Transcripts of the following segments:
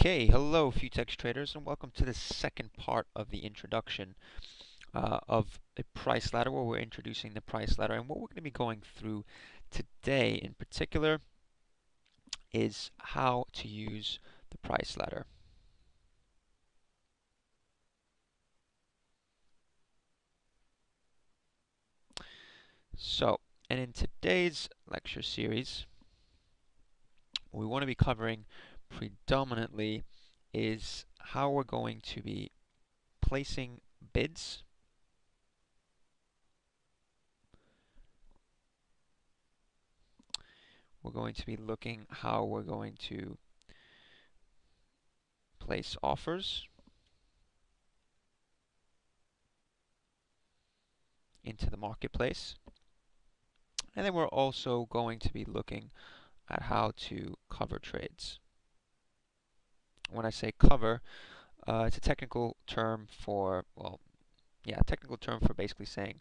Okay, hello Futex traders and welcome to the second part of the introduction of a price ladder where we're introducing the price ladder, and what we're going to be going through today in particular is how to use the price ladder. So, and in today's lecture series what we want to be covering predominantly is how we're going to be placing bids. We're going to be looking how we're going to place offers into the marketplace. And then we're also going to be looking at how to cover trades. When I say cover, it's a technical term for, technical term for basically saying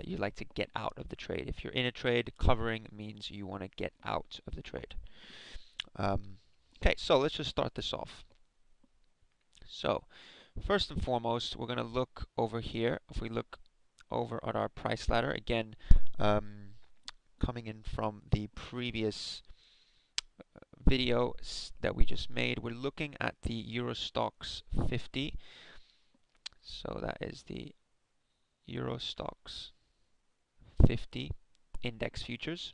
you like to get out of the trade. If you're in a trade, covering means you want to get out of the trade. Okay, so let's just start this off. So, first and foremost, we're going to look over here. If we look over at our price ladder, again, coming in from the previous video that we just made, we're looking at the Euro Stoxx 50. So that is the Euro Stoxx 50 index futures.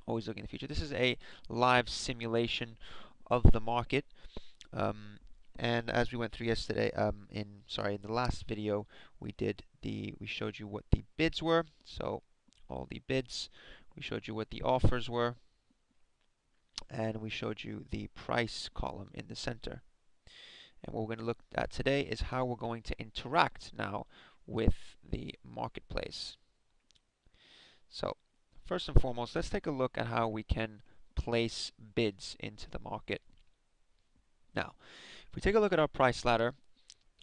Always looking at the future. This is a live simulation of the market. And as we went through yesterday, in the last video, we showed you what the bids were. So all the bids. We showed you what the offers were, and we showed you the price column in the center. And what we're going to look at today is how we're going to interact now with the marketplace. So first and foremost, let's take a look at how we can place bids into the market. Now, if we take a look at our price ladder,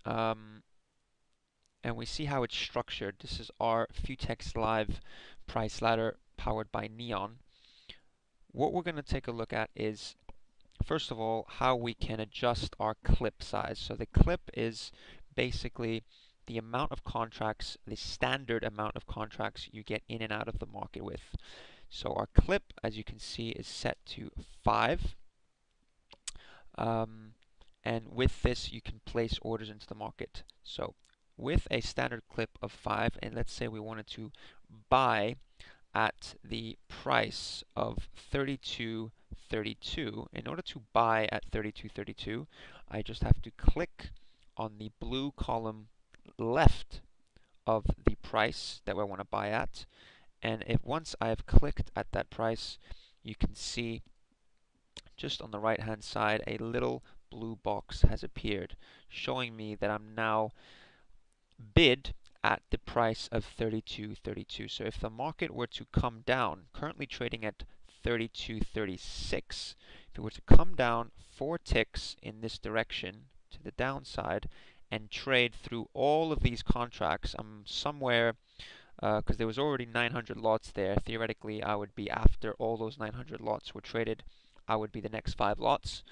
and we see how it's structured, this is our Futex Live price ladder powered by Neon. What we're going to take a look at is, first of all, how we can adjust our clip size. So the clip is basically the amount of contracts, the standard amount of contracts you get in and out of the market with. So our clip, as you can see, is set to 5. And with this, you can place orders into the market. So with a standard clip of 5, and let's say we wanted to buy at the price of 32.32. In order to buy at 32.32, I just have to click on the blue column left of the price that I want to buy at, and if once I have clicked at that price, you can see just on the right hand side a little blue box has appeared showing me that I'm now bid at the price of 32.32. So if the market were to come down, currently trading at 32.36, if it were to come down 4 ticks in this direction to the downside and trade through all of these contracts, I'm somewhere, because there was already 900 lots there, theoretically I would be, after all those 900 lots were traded, I would be the next 5 lots.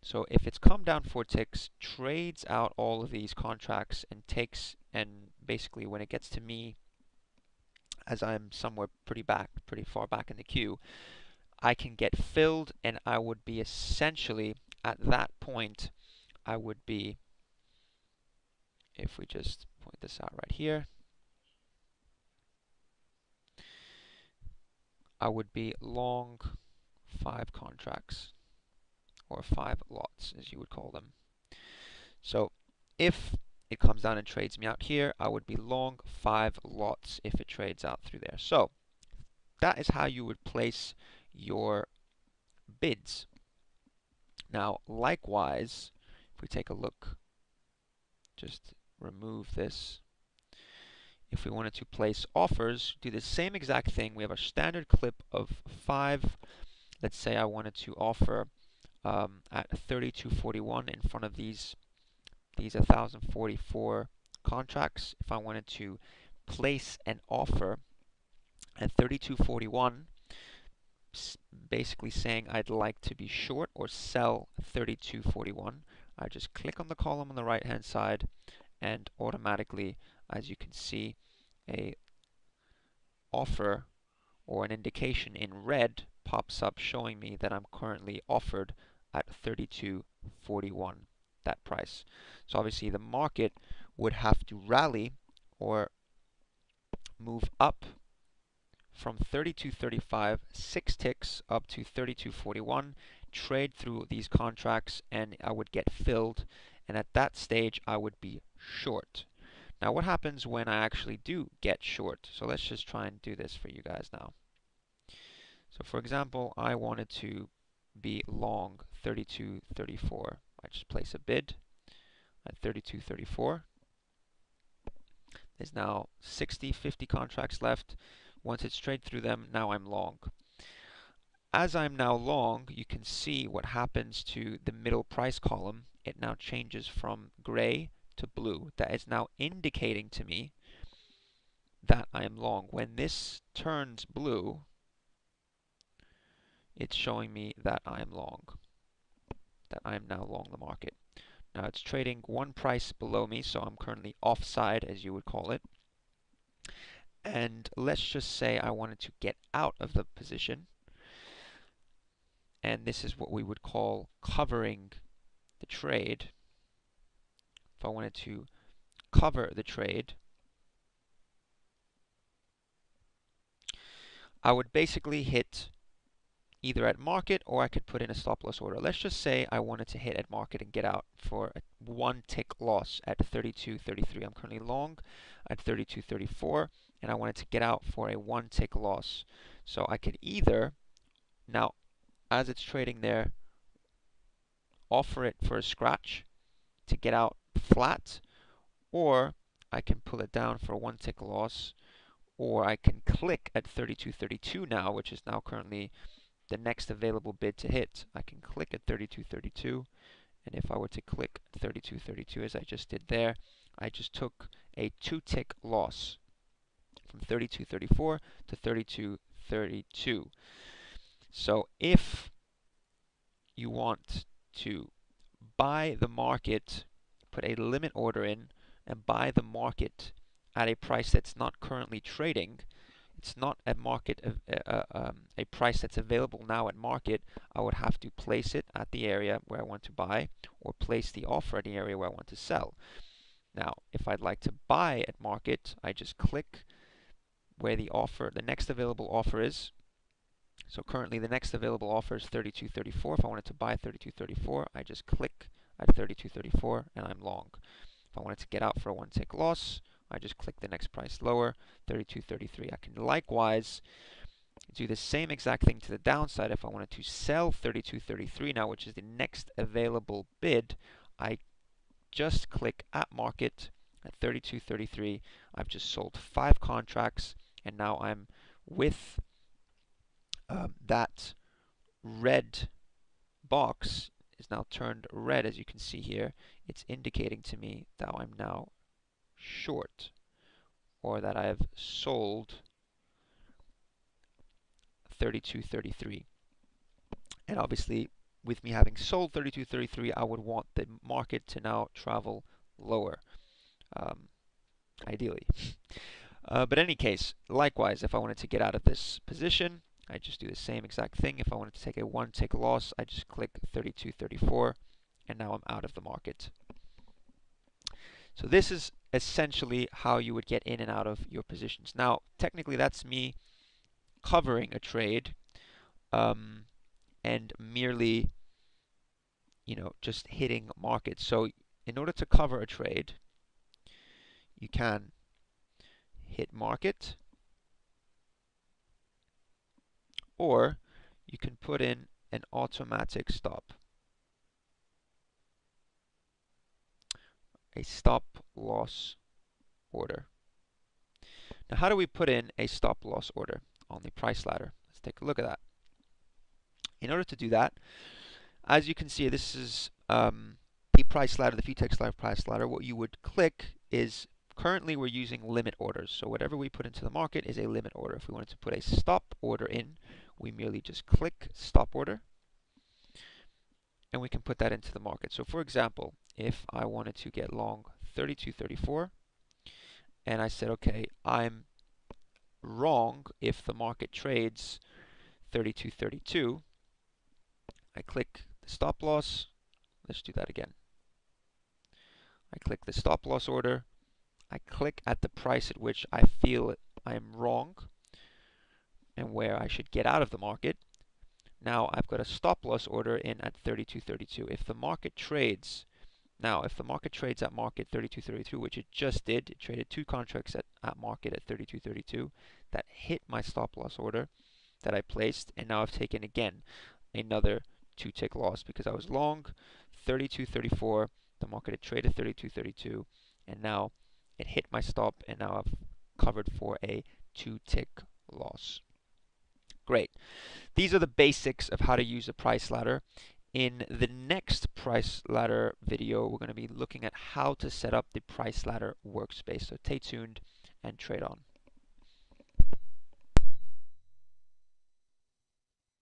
So if it's come down 4 ticks, trades out all of these contracts and basically when it gets to me, as I'm somewhere pretty far back in the queue, I can get filled, and I would be essentially at that point, I would be, if we just point this out right here, I would be long 5 contracts, or 5 lots as you would call them. So if it comes down and trades me out here, I would be long 5 lots if it trades out through there. So that is how you would place your bids. Now likewise, if we take a look, just remove this. If we wanted to place offers, do the same exact thing. We have a standard clip of 5. Let's say I wanted to offer at 32.41 in front of these 1,044 contracts. If I wanted to place an offer at 32.41, basically saying I'd like to be short or sell 32.41. I just click on the column on the right hand side, and automatically, as you can see, a offer or an indication in red pops up showing me that I'm currently offered at 32.41, that price. So obviously the market would have to rally or move up from 32.35, 6 ticks up to 32.41, trade through these contracts, and I would get filled, and at that stage I would be short. Now what happens when I actually do get short? So let's just try and do this for you guys now. So for example, I wanted to be long 32.34. I just place a bid at 32.34. There's now 50 contracts left. Once it's traded through them, now I'm long. As I'm now long, you can see what happens to the middle price column. It now changes from gray to blue. That is now indicating to me that I am long. When this turns blue, it's showing me that I am long, that I am now long the market. Now it's trading one price below me, so I'm currently offside, as you would call it. And let's just say I wanted to get out of the position. And this is what we would call covering the trade. If I wanted to cover the trade, I would basically hit either at market, or I could put in a stop loss order. Let's just say I wanted to hit at market and get out for a 1 tick loss at 32.33. I'm currently long at 32.34, and I wanted to get out for a 1 tick loss. So I could either, now as it's trading there, offer it for a scratch to get out flat, or I can pull it down for a 1 tick loss, or I can click at 32.32 now, which is now currently the next available bid to hit. I can click at 32.32, and if I were to click 32.32 as I just did there, I just took a 2 tick loss from 32.34 to 32.32. So if you want to buy the market, put a limit order in and buy the market at a price that's not currently trading, it's not a market a price that's available now at market, I would have to place it at the area where I want to buy, or place the offer at the area where I want to sell. Now, if I'd like to buy at market, I just click where the next available offer is. So currently the next available offer is 32.34. If I wanted to buy 32.34, I just click at 32.34 and I'm long. If I wanted to get out for a 1 tick loss, I just click the next price lower, 32.33. I can likewise do the same exact thing to the downside. If I wanted to sell 32.33 now, which is the next available bid, I just click at market at 32.33. I've just sold 5 contracts, and now I'm with that red box is now turned red, as you can see here. It's indicating to me that I'm now short, or that I've sold 32.33. And obviously, with me having sold 32.33, I would want the market to now travel lower, ideally. But in any case, likewise, if I wanted to get out of this position, I just do the same exact thing. If I wanted to take a 1 tick loss, I just click 32.34, and now I'm out of the market. So this is essentially how you would get in and out of your positions. Now, technically, that's me covering a trade, and merely, just hitting market. So in order to cover a trade, you can hit market, or you can put in an automatic stop, a stop loss order. Now, how do we put in a stop loss order on the price ladder? Let's take a look at that. In order to do that, as you can see, this is the price ladder, the VTech Live price ladder. What you would click is currently we're using limit orders. So whatever we put into the market is a limit order. If we wanted to put a stop order in, we merely just click stop order, and we can put that into the market. So for example, if I wanted to get long 32.34, and I said, okay, I'm wrong if the market trades 32.32, I click the stop loss. Let's do that again. I click the stop loss order. I click at the price at which I feel I am wrong and where I should get out of the market. Now I've got a stop loss order in at 32.32. If the market trades at market 32.32, which it just did, it traded 2 contracts at market at 32.32, that hit my stop loss order that I placed, and now I've taken again another 2-tick loss because I was long 32.34, the market had traded 32.32, and now it hit my stop, and now I've covered for a 2-tick loss. Great. These are the basics of how to use a price ladder. In the next price ladder video, we're going to be looking at how to set up the price ladder workspace. So stay tuned and trade on.